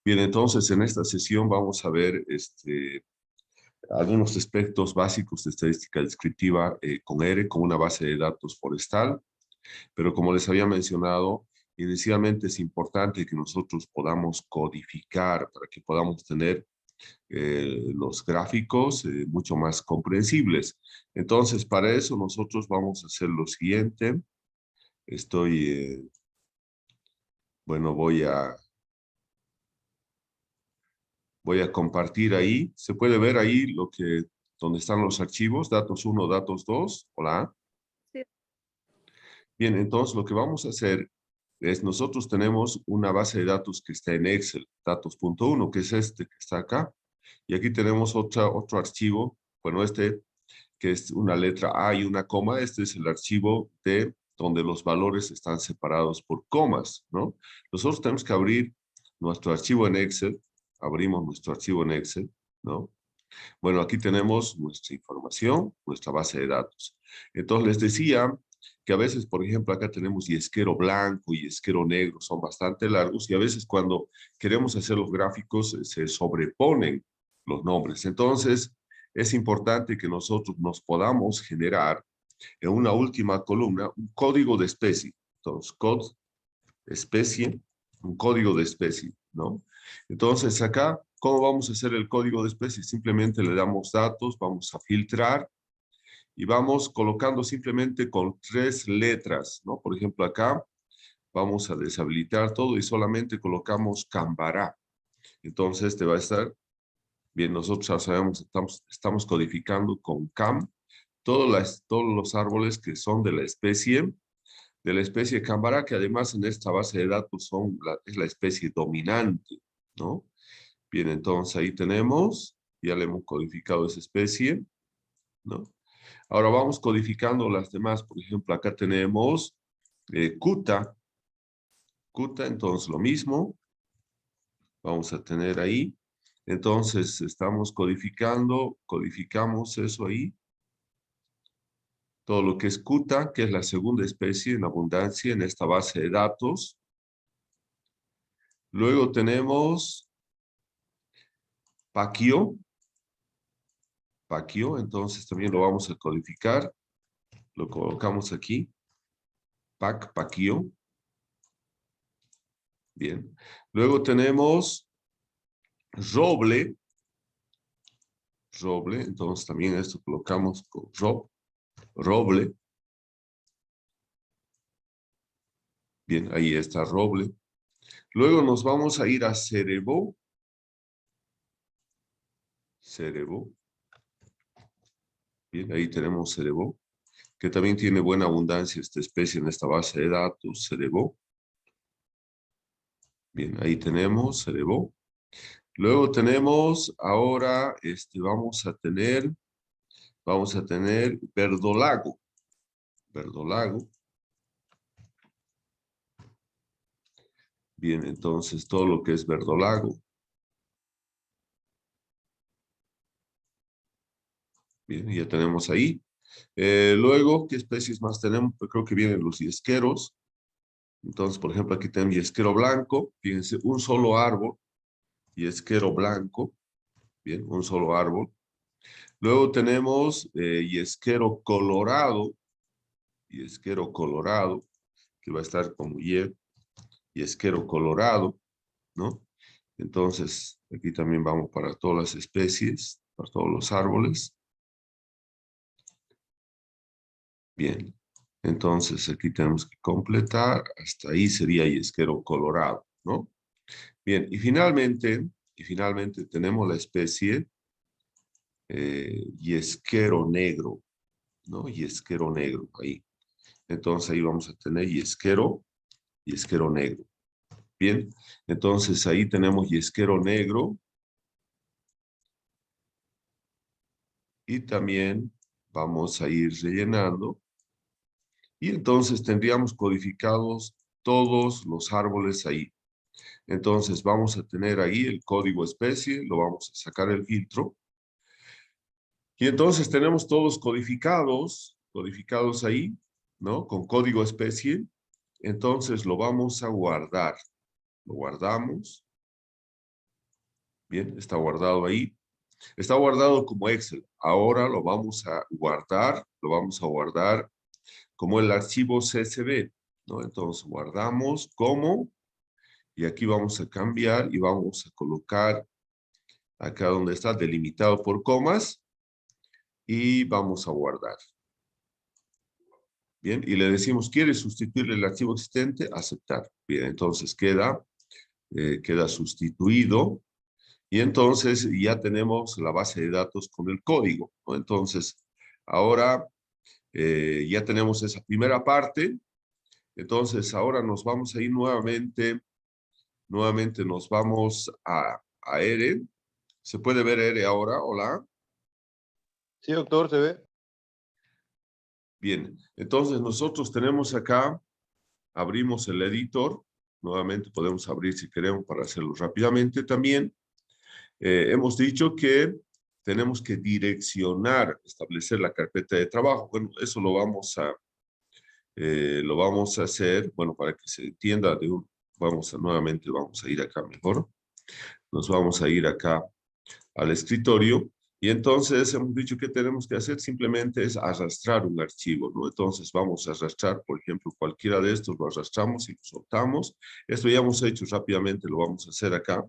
Bien, entonces en esta sesión vamos a ver algunos aspectos básicos de estadística descriptiva con R, con una base de datos forestal, pero como les había mencionado, inicialmente es importante que nosotros podamos codificar para que podamos tener los gráficos mucho más comprensibles. Entonces, para eso nosotros vamos a hacer lo siguiente. Bueno, voy a compartir ahí. Se puede ver ahí donde están los archivos, datos 1, datos 2. Hola. Sí. Bien, entonces lo que vamos a hacer es, nosotros tenemos una base de datos que está en Excel, datos.1, que es este que está acá. Y aquí tenemos otro archivo, bueno, que es una letra A y una coma. Este es el archivo de donde los valores están separados por comas, ¿no? Nosotros tenemos que abrir nuestro archivo en Excel. Abrimos nuestro archivo en Excel, ¿no? Bueno, aquí tenemos nuestra información, nuestra base de datos. Entonces les decía que a veces, por ejemplo, acá tenemos yesquero blanco y yesquero negro, son bastante largos y a veces cuando queremos hacer los gráficos se sobreponen los nombres. Entonces, es importante que nosotros nos podamos generar en una última columna un código de especie. Entonces, especie, un código de especie, ¿no? Entonces, acá, ¿cómo vamos a hacer el código de especie? Simplemente le damos datos, vamos a filtrar y vamos colocando simplemente con 3 letras, ¿no? Por ejemplo, acá vamos a deshabilitar todo y solamente colocamos Cambará. Entonces, te va a estar bien. Nosotros ya sabemos, estamos codificando con CAM todos los árboles que son de la especie Cámbara, que además en esta base de datos es la especie dominante, ¿no? Bien, entonces ahí tenemos, ya le hemos codificado esa especie, ¿no? Ahora vamos codificando las demás. Por ejemplo, acá tenemos Cuta, entonces lo mismo, vamos a tener ahí. Entonces estamos codificamos eso ahí. Todo lo que es Cuta, que es la segunda especie en abundancia en esta base de datos. Luego tenemos Paquio, entonces también lo vamos a codificar. Lo colocamos aquí. Paquio. Bien. Luego tenemos roble. Entonces también esto colocamos con roble. Bien, ahí está roble. Luego nos vamos a ir a cerebó. Bien, ahí tenemos cerebó, que también tiene buena abundancia esta especie en esta base de datos, cerebó. Bien, ahí tenemos cerebó. Luego tenemos, ahora, vamos a tener verdolago. Bien, entonces todo lo que es verdolago. Bien, ya tenemos ahí. Luego, ¿qué especies más tenemos? Pues creo que vienen los yesqueros. Entonces, por ejemplo, aquí tenemos yesquero blanco. Fíjense, un solo árbol. Yesquero blanco. Bien, un solo árbol. Luego tenemos yesquero colorado, que va a estar como yesquero colorado, ¿no? Entonces, aquí también vamos para todas las especies, para todos los árboles. Bien, entonces aquí tenemos que completar, hasta ahí sería yesquero colorado, ¿no? Bien, y finalmente tenemos la especie yesquero negro, ¿no? Yesquero negro, ahí. Entonces ahí vamos a tener yesquero negro. Bien, entonces ahí tenemos yesquero negro y también vamos a ir rellenando y entonces tendríamos codificados todos los árboles ahí. Entonces vamos a tener ahí el código especie, lo vamos a sacar el filtro y entonces tenemos todos codificados ahí, ¿no? Con código especie. Entonces lo vamos a guardar. Lo guardamos. Bien, está guardado ahí. Está guardado como Excel. Ahora lo vamos a guardar como el archivo CSV, ¿no? Entonces guardamos como, y aquí vamos a cambiar y vamos a colocar acá donde está delimitado por comas y vamos a guardar. Bien, y le decimos, ¿quiere sustituir el archivo existente? Aceptar. Bien, entonces queda sustituido. Y entonces ya tenemos la base de datos con el código, ¿no? Entonces, ahora ya tenemos esa primera parte. Entonces, ahora nos vamos a ir nuevamente nos vamos a R. ¿Se puede ver R ahora? Hola. Sí, doctor, se ve. Bien, entonces nosotros tenemos acá, abrimos el editor. Nuevamente podemos abrir si queremos para hacerlo rápidamente también. Hemos dicho que tenemos que direccionar, establecer la carpeta de trabajo. Bueno, eso lo vamos a hacer, bueno, para que se entienda, nuevamente vamos a ir acá mejor. Nos vamos a ir acá al escritorio y entonces hemos dicho que tenemos que hacer simplemente es arrastrar un archivo, ¿no? Entonces vamos a arrastrar, por ejemplo, cualquiera de estos, lo arrastramos y lo soltamos. Esto ya hemos hecho rápidamente, lo vamos a hacer acá.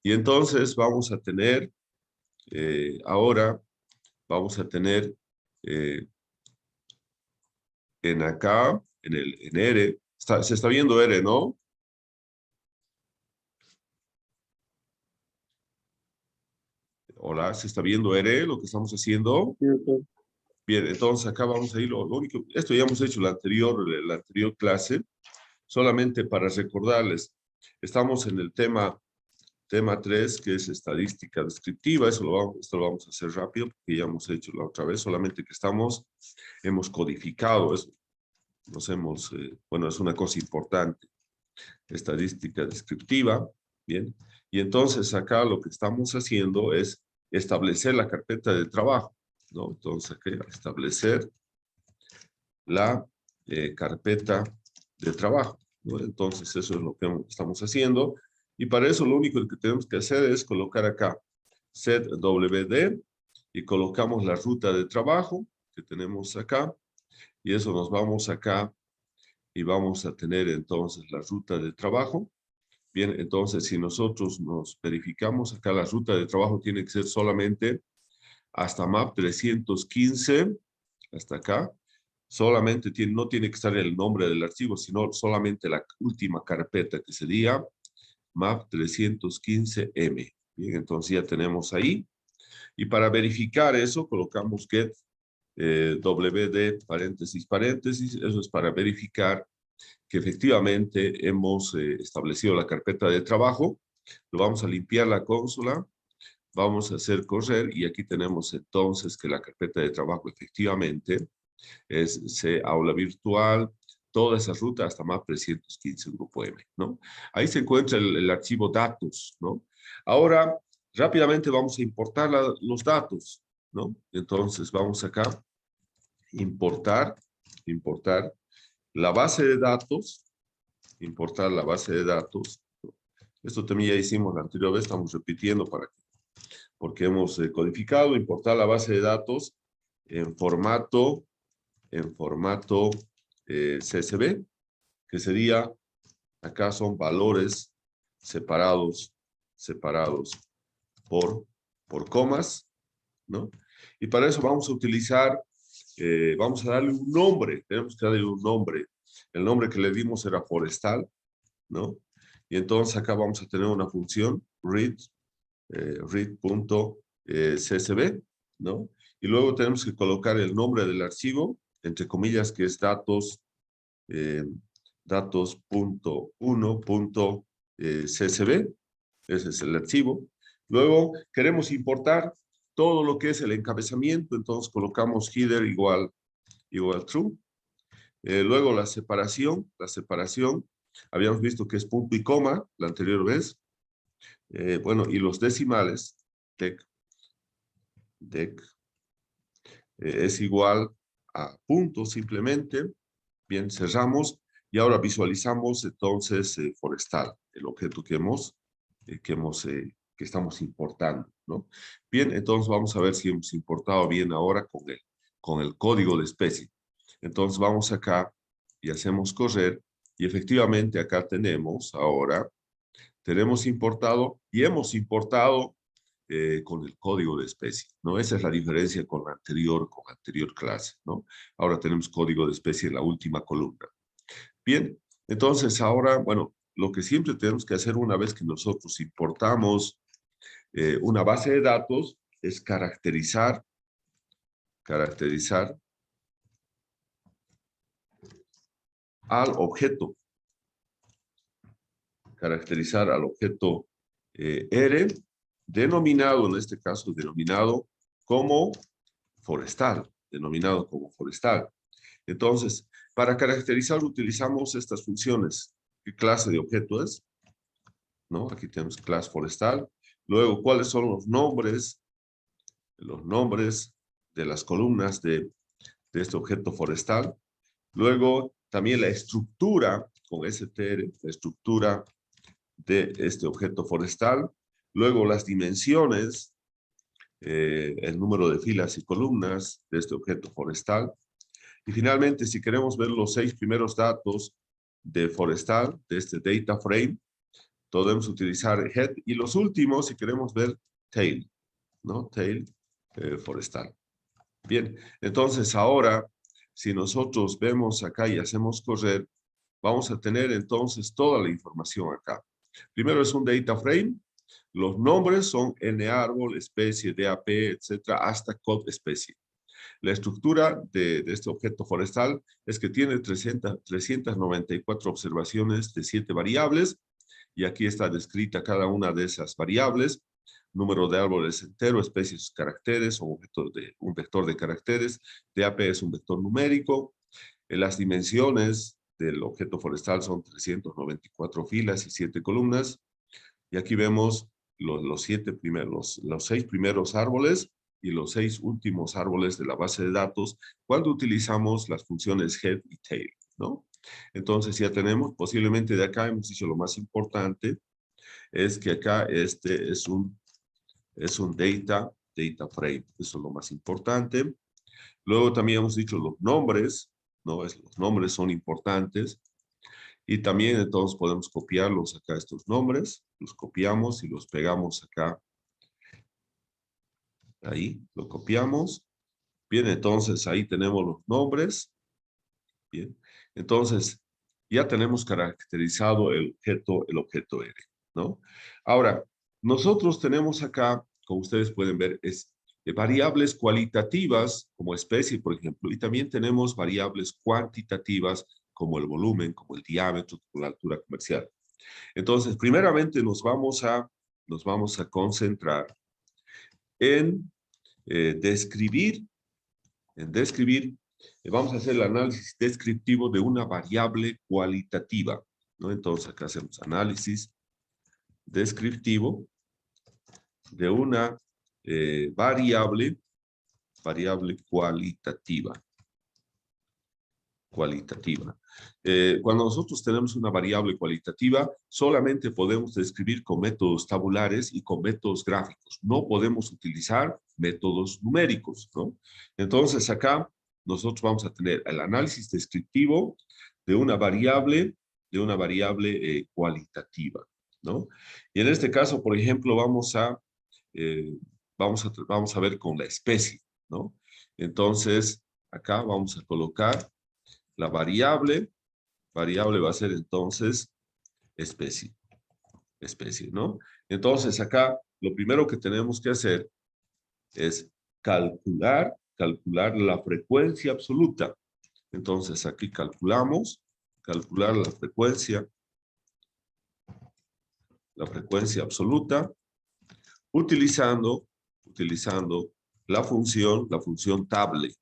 Y entonces vamos a tener ahora vamos a tener en acá, en R, se está viendo R, ¿no? Hola, ¿se está viendo R lo que estamos haciendo? Sí, doctor. Bien, entonces acá vamos a ir, lo único, esto ya hemos hecho la anterior clase, solamente para recordarles, estamos en el tema 3, que es estadística descriptiva. Esto lo vamos a hacer rápido, porque ya hemos hecho la otra vez, solamente que hemos codificado eso. Bueno, es una cosa importante, estadística descriptiva, ¿bien? Y entonces acá lo que estamos haciendo es establecer la carpeta de trabajo, ¿no? Entonces aquí establecer la carpeta de trabajo, ¿no? Entonces eso es lo que estamos haciendo. Y para eso lo único que tenemos que hacer es colocar acá set wd y colocamos la ruta de trabajo que tenemos acá. Y eso nos vamos acá y vamos a tener entonces la ruta de trabajo. Bien, entonces si nosotros nos verificamos acá, la ruta de trabajo tiene que ser solamente hasta map 315, hasta acá. Solamente no tiene que estar el nombre del archivo, sino solamente la última carpeta, que sería map 315M. Bien, entonces ya tenemos ahí. Y para verificar eso, colocamos get wd paréntesis paréntesis. Eso es para verificar que efectivamente hemos establecido la carpeta de trabajo. Lo vamos a limpiar la consola, vamos a hacer correr y aquí tenemos entonces que la carpeta de trabajo efectivamente es C aula virtual, toda esa ruta hasta MAP 315 grupo M, ¿no? Ahí se encuentra el archivo datos, ¿no? Ahora, rápidamente vamos a importar los datos, ¿no? Entonces vamos acá, importar la base de datos, importar la base de datos. Esto también ya hicimos la anterior vez, estamos repitiendo porque hemos codificado, importar la base de datos en formato CSV, que sería, acá son valores separados por comas, ¿no? Y para eso vamos a utilizar, vamos a darle un nombre, tenemos que darle un nombre. El nombre que le dimos era forestal, ¿no? Y entonces acá vamos a tener una función, read.csv, ¿no? Y luego tenemos que colocar el nombre del archivo, entre comillas, que es datos.1.csv. Ese es el archivo. Luego queremos importar todo lo que es el encabezamiento, entonces colocamos header igual true. Luego la separación, habíamos visto que es punto y coma la anterior vez. Bueno, y los decimales, dec, es igual a punto simplemente. Bien, cerramos y ahora visualizamos entonces forestal, el objeto que hemos que estamos importando, ¿no? Bien, entonces vamos a ver si hemos importado bien ahora con el código de especie. Entonces vamos acá y hacemos correr y efectivamente acá tenemos ahora, tenemos importado y hemos importado con el código de especie, ¿no? Esa es la diferencia con la anterior clase, ¿no? Ahora tenemos código de especie en la última columna. Bien, entonces ahora, bueno, lo que siempre tenemos que hacer una vez que nosotros importamos una base de datos es caracterizar al objeto, R, denominado, en este caso, denominado como forestal. Entonces, para caracterizar utilizamos estas funciones. ¿Qué clase de objeto es? ¿No? Aquí tenemos clase forestal. Luego, ¿cuáles son los nombres? Los nombres de las columnas de este objeto forestal. Luego, también la estructura con str, la estructura de este objeto forestal. Luego, las dimensiones, el número de filas y columnas de este objeto forestal. Y finalmente, si queremos ver los 6 primeros datos de forestal, de este data frame, podemos utilizar head. Y los últimos, si queremos ver tail, ¿no? Tail forestal. Bien, entonces ahora, si nosotros vemos acá y hacemos correr, vamos a tener entonces toda la información acá. Primero es un data frame. Los nombres son N árbol, especie, DAP, etcétera, hasta code especie. La estructura de este objeto forestal es que tiene 394 observaciones de 7 variables y aquí está descrita cada una de esas variables. Número de árboles entero, especies, caracteres o un vector de caracteres. DAP es un vector numérico. Las dimensiones del objeto forestal son 394 filas y 7 columnas. Y aquí vemos los 6 primeros árboles y los 6 últimos árboles de la base de datos cuando utilizamos las funciones head y tail, ¿no? Entonces ya tenemos, posiblemente de acá hemos dicho lo más importante, es que acá este es un data frame, eso es lo más importante. Luego también hemos dicho los nombres, ¿no? Los nombres son importantes. Y también entonces podemos copiarlos acá, estos nombres, los copiamos y los pegamos acá. Ahí, lo copiamos. Bien, entonces ahí tenemos los nombres. Bien, entonces ya tenemos caracterizado el objeto R, ¿no? Ahora, nosotros tenemos acá, como ustedes pueden ver, variables cualitativas como especie, por ejemplo, y también tenemos variables cuantitativas como el volumen, como el diámetro, como la altura comercial. Entonces, primeramente nos vamos a concentrar en describir, vamos a hacer el análisis descriptivo de una variable cualitativa, ¿no? Entonces, acá hacemos análisis descriptivo de una variable cualitativa. Cuando nosotros tenemos una variable cualitativa, solamente podemos describir con métodos tabulares y con métodos gráficos. No podemos utilizar métodos numéricos, ¿no? Entonces, acá nosotros vamos a tener el análisis descriptivo de una variable cualitativa, ¿no? Y en este caso, por ejemplo, vamos a ver con la especie, ¿no? Entonces, acá vamos a colocar la variable va a ser entonces especie, ¿no? Entonces acá lo primero que tenemos que hacer es calcular la frecuencia absoluta. Entonces aquí calculamos, calcular la frecuencia absoluta utilizando la función table.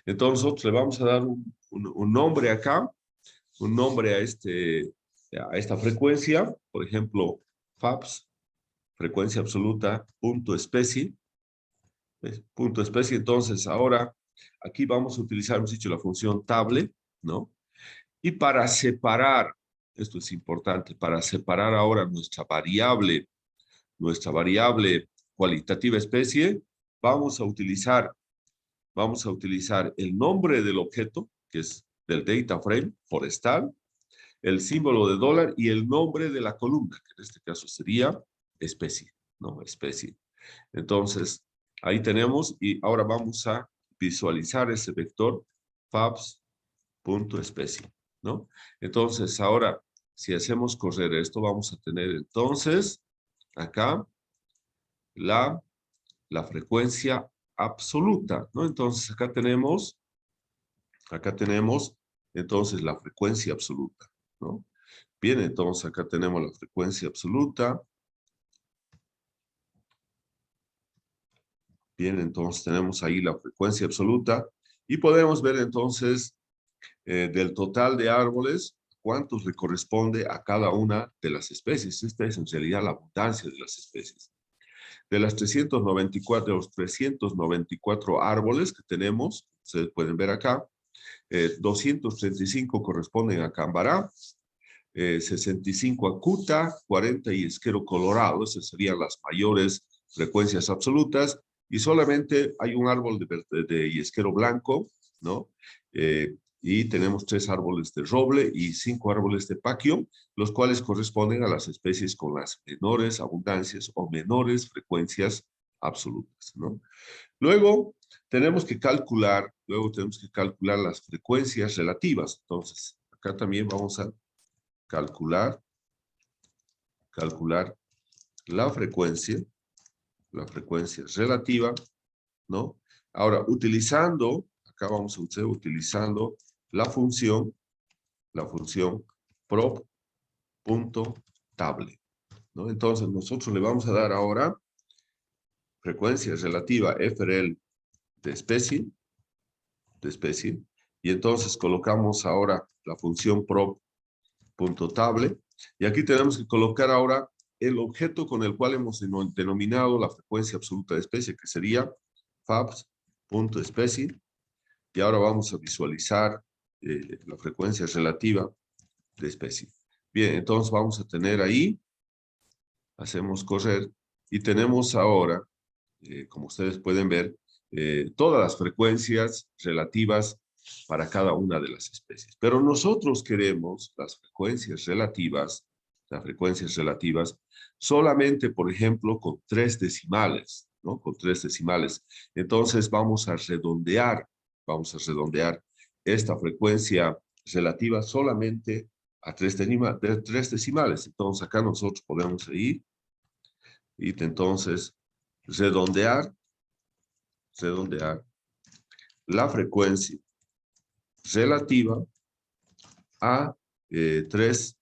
Entonces nosotros le vamos a dar un nombre acá, un nombre a esta frecuencia, por ejemplo, FAPS, frecuencia absoluta, punto especie. ¿Ves? Punto especie. Entonces ahora aquí vamos a utilizar, hemos dicho, la función table, ¿no? Y para separar, esto es importante, para separar ahora nuestra variable nuestra variable cualitativa especie, vamos a utilizar el nombre del objeto, que es del data frame forestal, el símbolo de dólar y el nombre de la columna, que en este caso sería especie, ¿no? Especie. Entonces, ahí tenemos y ahora vamos a visualizar ese vector fabs.especie, ¿no? Entonces, ahora, si hacemos correr esto, vamos a tener entonces acá la frecuencia absoluta, ¿no? Entonces, acá tenemos entonces la frecuencia absoluta, ¿no? Bien, entonces acá tenemos la frecuencia absoluta. Bien, entonces tenemos ahí la frecuencia absoluta y podemos ver entonces del total de árboles cuántos le corresponde a cada una de las especies. Esta es en realidad la abundancia de las especies. De los 394 árboles que tenemos, ustedes pueden ver acá, 235 corresponden a Cambará, 65 a Cuta, 40 y Esquero Colorado. Esas serían las mayores frecuencias absolutas. Y solamente hay un árbol de yesquero blanco, ¿no? Y tenemos 3 árboles de roble y 5 árboles de paquio, los cuales corresponden a las especies con las menores abundancias o menores frecuencias absolutas, ¿no? Luego tenemos que calcular las frecuencias relativas. Entonces, acá también vamos a calcular la frecuencia relativa, ¿no? Ahora, acá vamos a usar utilizando la función prop.table, ¿no? Entonces, nosotros le vamos a dar ahora frecuencia relativa FRL de especie, y entonces colocamos ahora la función prop.table, y aquí tenemos que colocar ahora el objeto con el cual hemos denominado la frecuencia absoluta de especie, que sería fabs.especie, y ahora vamos a visualizar la frecuencia relativa de especie. Bien, entonces vamos a tener ahí, hacemos correr, y tenemos ahora, como ustedes pueden ver, todas las frecuencias relativas para cada una de las especies. Pero nosotros queremos las frecuencias relativas solamente, por ejemplo, con 3 decimales, ¿no? Con 3 decimales. Entonces vamos a redondear esta frecuencia relativa solamente a 3 decimales. Entonces acá nosotros podemos ir y entonces redondear la frecuencia relativa a 3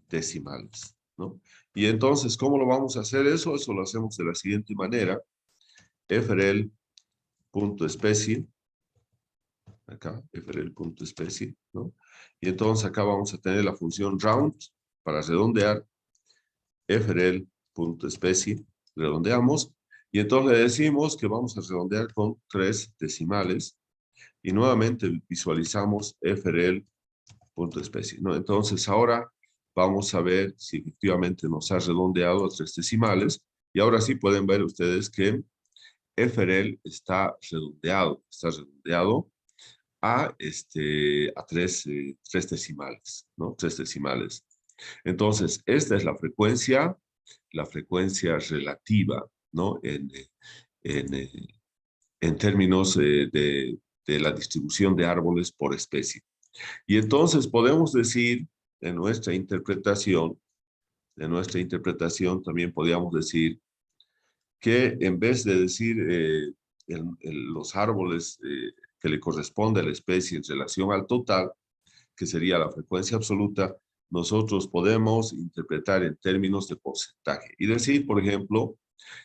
decimales, ¿no? Y entonces, ¿cómo lo vamos a hacer eso? Eso lo hacemos de la siguiente manera. frl.especie, acá, frl.especie, ¿no? Y entonces acá vamos a tener la función round para redondear, frl.especie, redondeamos, y entonces le decimos que vamos a redondear con 3 decimales, y nuevamente visualizamos frl.especie, ¿no? Entonces ahora vamos a ver si efectivamente nos ha redondeado a 3 decimales, y ahora sí pueden ver ustedes que FRL está redondeado a 3 decimales, ¿no? 3 decimales. Entonces, esta es la frecuencia relativa, ¿no? En términos de la distribución de árboles por especie. Y entonces podemos decir, en nuestra interpretación también podríamos decir que en vez de decir los árboles que le corresponde a la especie en relación al total, que sería la frecuencia absoluta, nosotros podemos interpretar en términos de porcentaje y decir, por ejemplo,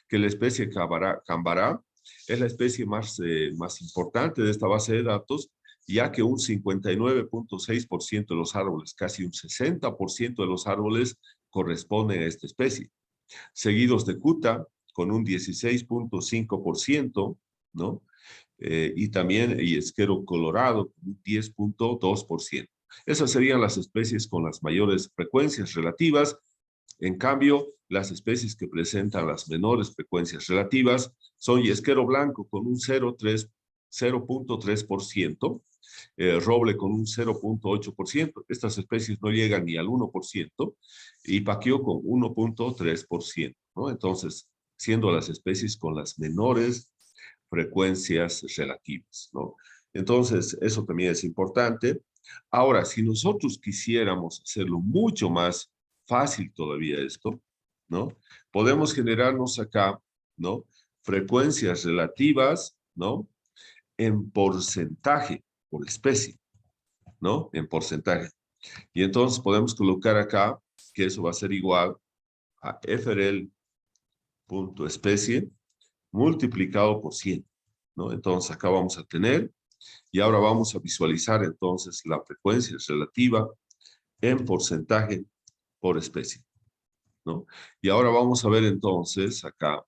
que la especie Cambará es la especie más importante de esta base de datos, ya que un 59.6% de los árboles, casi un 60% de los árboles corresponden a esta especie, seguidos de Cuta con un 16.5%, ¿no? Y también Yesquero Colorado con un 10.2%. Esas serían las especies con las mayores frecuencias relativas. En cambio, las especies que presentan las menores frecuencias relativas son yesquero blanco con un 0.3%, roble con un 0.8%, estas especies no llegan ni al 1%, y paquio con 1.3%, ¿no? Entonces, siendo las especies con las menores frecuencias relativas, ¿no? Entonces, eso también es importante. Ahora, si nosotros quisiéramos hacerlo mucho más fácil todavía esto, ¿no? Podemos generarnos acá, ¿no? Frecuencias relativas, ¿no? En porcentaje, por especie, ¿no? En porcentaje. Y entonces podemos colocar acá que eso va a ser igual a FRL.especie multiplicado por 100, ¿no? Entonces acá vamos a tener, y ahora vamos a visualizar entonces la frecuencia relativa en porcentaje por especie, ¿no? Y ahora vamos a ver entonces acá,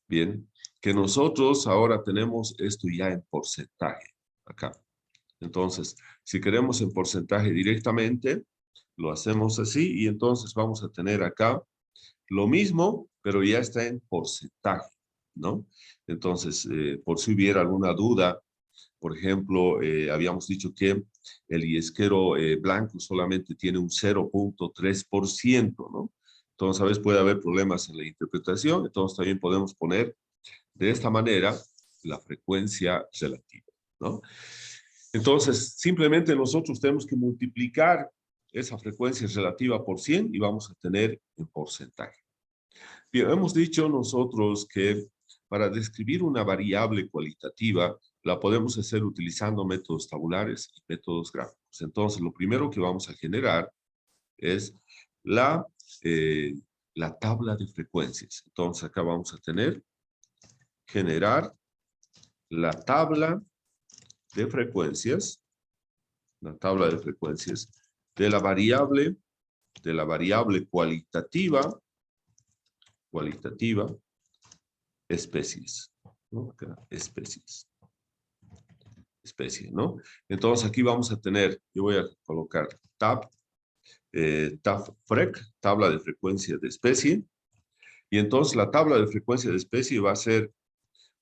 bien, que nosotros ahora tenemos esto ya en porcentaje, acá. Entonces, si queremos en porcentaje directamente, lo hacemos así y entonces vamos a tener acá lo mismo, pero ya está en porcentaje, ¿no? Entonces, por si hubiera alguna duda, por ejemplo, habíamos dicho que el yesquero blanco solamente tiene un 0.3%, ¿no? Entonces, a veces puede haber problemas en la interpretación, entonces también podemos poner de esta manera la frecuencia relativa, ¿no? Entonces, simplemente nosotros tenemos que multiplicar esa frecuencia relativa por 100 y vamos a tener en porcentaje. Bien, hemos dicho nosotros que para describir una variable cualitativa la podemos hacer utilizando métodos tabulares y métodos gráficos. Entonces, lo primero que vamos a generar es la, eh, la tabla de frecuencias. Entonces, acá vamos a tener generar la tabla de frecuencias, la tabla de frecuencias de la variable cualitativa especies, ¿no? Acá, especies, especie, ¿no? Entonces aquí vamos a tener, yo voy a colocar tab frec, tabla de frecuencia de especie, y entonces la tabla de frecuencia de especie va a ser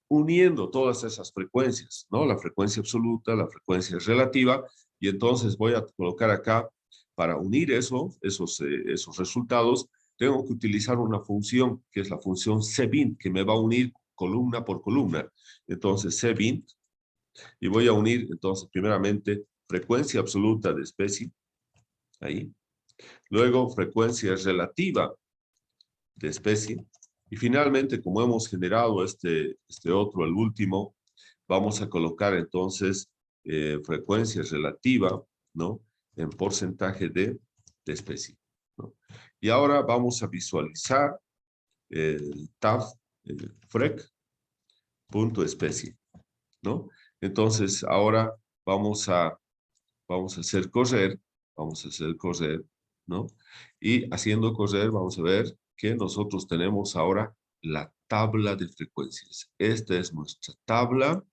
uniendo todas esas frecuencias, ¿no? La frecuencia absoluta, la frecuencia relativa, y entonces voy a colocar acá, para unir esos resultados, tengo que utilizar una función, que es la función cbint, que me va a unir columna por columna. Entonces, cbint, y voy a unir, entonces, primeramente, frecuencia absoluta de especie, ahí. Luego, frecuencia relativa de especie. Y finalmente, como hemos generado este otro, el último, vamos a colocar entonces frecuencia relativa, ¿no? En porcentaje de especie, ¿no? Y ahora vamos a visualizar el tab frec.especie, ¿no? Entonces, ahora vamos a hacer correr, ¿no? Y haciendo correr, vamos a ver que nosotros tenemos ahora la tabla de frecuencias. Esta es nuestra tabla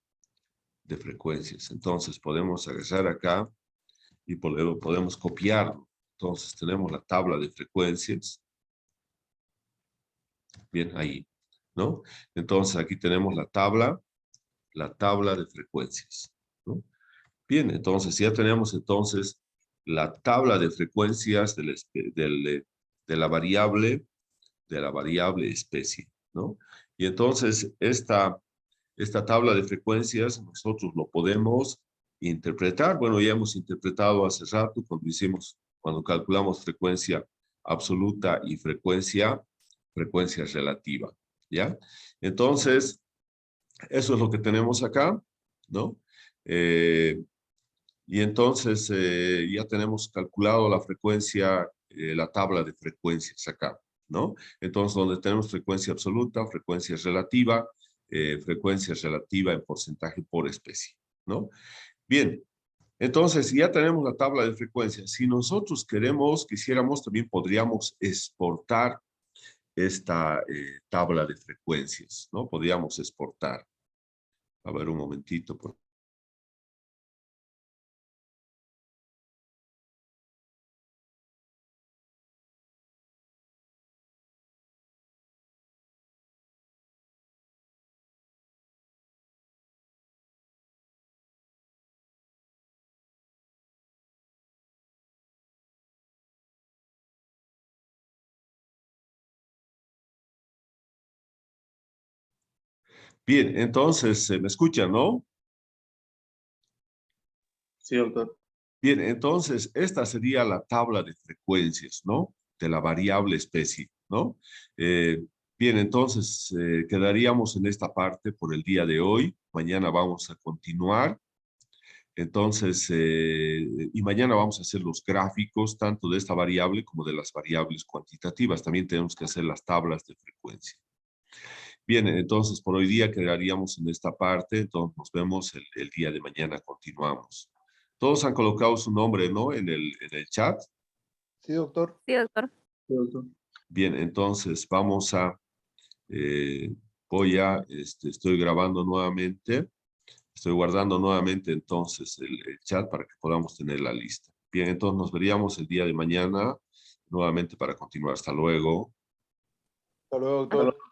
de frecuencias. Entonces, podemos agarrar acá y podemos copiarlo. Entonces, tenemos la tabla de frecuencias. Bien, ahí, ¿no? Entonces, aquí tenemos la tabla de frecuencias, ¿no? Bien, entonces ya tenemos entonces la tabla de frecuencias de la variable especie, ¿no? Y entonces esta tabla de frecuencias nosotros lo podemos interpretar. Bueno, ya hemos interpretado hace rato cuando calculamos frecuencia absoluta y frecuencia relativa, ¿ya? Entonces, eso es lo que tenemos acá, ¿no? Y entonces ya tenemos calculado la frecuencia, la tabla de frecuencias acá, ¿no? Entonces, donde tenemos frecuencia absoluta, frecuencia relativa en porcentaje por especie, ¿no? Bien, entonces ya tenemos la tabla de frecuencias. Si nosotros quisiéramos, también podríamos exportar esta tabla de frecuencias, ¿no? Podríamos exportar. A ver, un momentito, por Bien, entonces, ¿me escuchan, no? Sí, doctor. Bien, entonces, esta sería la tabla de frecuencias, ¿no? De la variable especie, ¿no? Eh, bien, entonces, quedaríamos en esta parte por el día de hoy. Mañana vamos a continuar. Entonces, y mañana vamos a hacer los gráficos tanto de esta variable como de las variables cuantitativas. También tenemos que hacer las tablas de frecuencia. Bien, entonces por hoy día quedaríamos en esta parte. Entonces nos vemos el día de mañana. Continuamos. Todos han colocado su nombre, ¿no? En el chat. Sí, doctor. Sí, doctor. Sí, doctor. Bien, entonces vamos a, voy a, estoy grabando nuevamente. Estoy guardando nuevamente entonces el chat para que podamos tener la lista. Bien, entonces nos veríamos el día de mañana nuevamente para continuar. Hasta luego. Hasta luego, Hasta doctor.